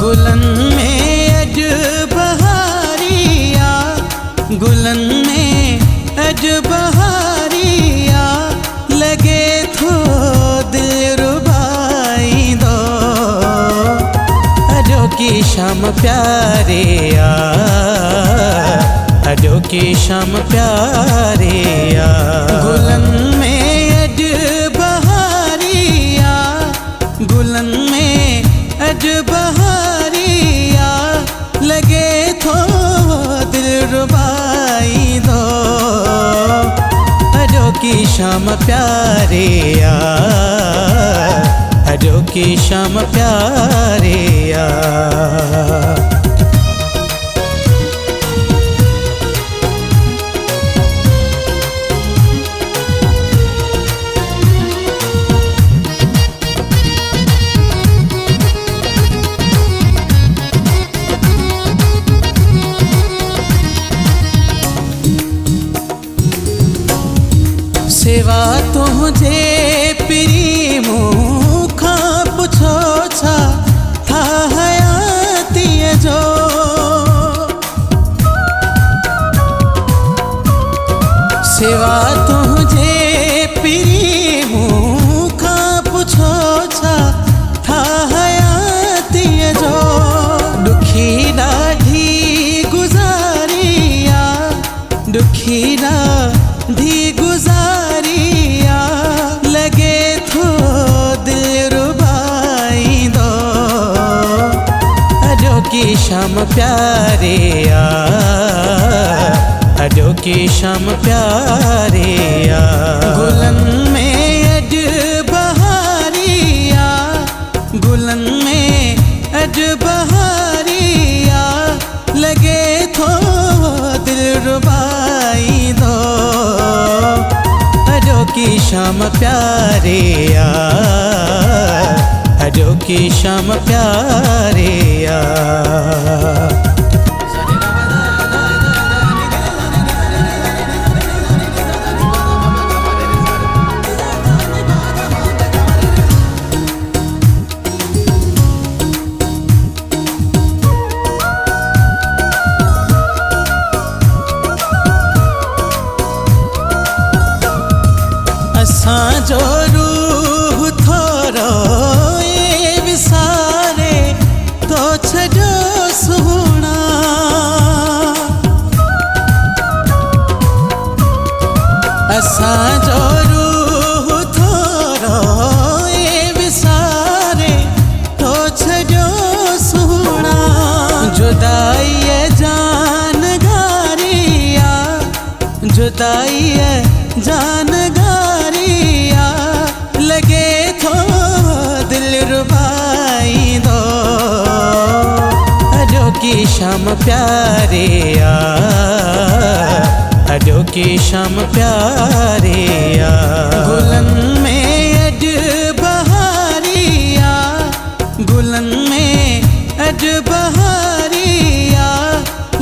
गुलन में अज बहारिया, गुलन में अज बहारिया, लगे थो दिल रुबाई दो। अजो की शाम प्यारे आ, अजो की शाम प्यारे आ। गुलन में अज बहारिया, गुलन में अज बहारिया, लगे थो दिल रुबाई दो। अजो की शाम प्यारे आ, अजो की शाम प्यारे आ। सेवा तुझे पिरी मुखा पुछो छा था हयाती जो। सेवा तुझे पिरी मुखा पुछो छा था हयाती जो। दुखी ॾाढी गुज़ारिया, दुखी ॾाढी गुज़ारिया, लगे थो दिल रुबाई दो। अजो की शाम प्यारे आ, अजो की शाम प्यारे आ। गुलन में अज बहारिया, गुलन में अज बहारिया, लगे थो दिल रुबाई दो। अजो की शाम प्यारे आ, अजो की शाम प्यारे आ। असां जो रूह थोरो ए विसारे तो छजो सुना। असां जो रूह थोरो ए विसारे तो छजो सुना। जुदाई जान गारिया, जुदाई जान गारिया, लगे थो दिल रुबाई दो। अजो की शाम प्यारे आ, अजो की शाम प्यारे आ। गुलन में अज बहारिया, गुलन में अज बहारिया,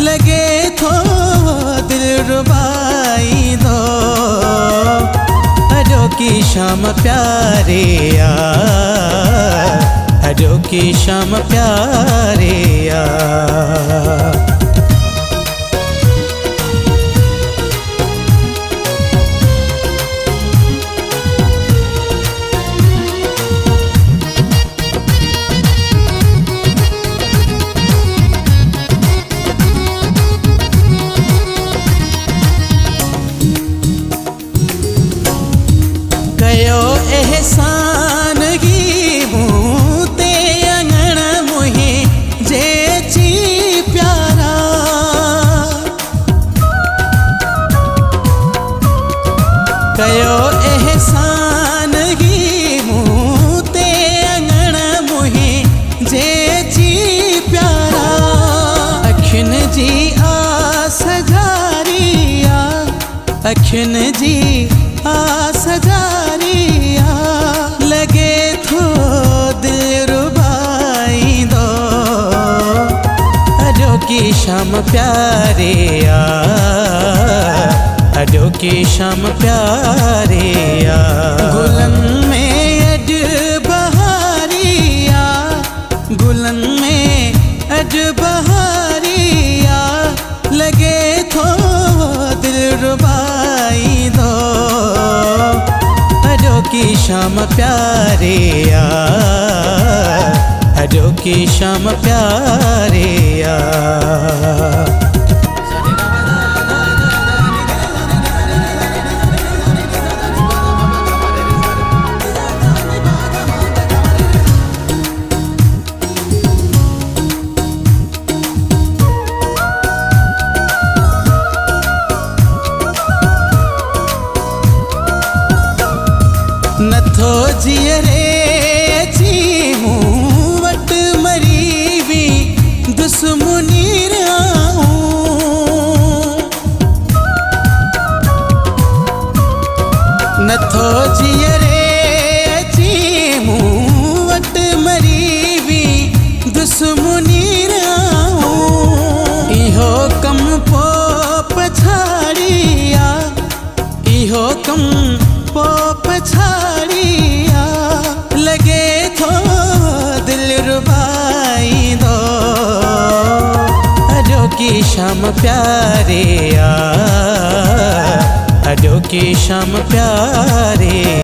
लगे थो दिल रुबाई दो। अजो की शाम प्यारे आ, अजो की शाम प्यारे आ। कयो एहसान गी मूं ते अंगण मुही जे ची प्यारा। कयो एहसान गी मूं ते अंगण मुही जे ची प्यारा। अखियुन जी आस जारिया, अखियुन जी आस जारिया, लगे थो दिल रुबाई दो। अजो की शाम प्यारे आ, अजो की शाम प्यारे आ। गुलन में अज बहारिया, गुलन में अज बहारिया लगे थो दिल रुबाई दो अजो की शाम प्यारे अजो की शाम प्यारे नथो जियरे अची मूं वट मरी भी दुश्मनी नथो जियरे अची मूं वट मरी भी दुश्मनी इहो कम पो पछाड़िया इहो कम पो पछाड़िया लगे थो दिल रुबाई दो अजो की शाम प्यारे अजो की शाम प्यारे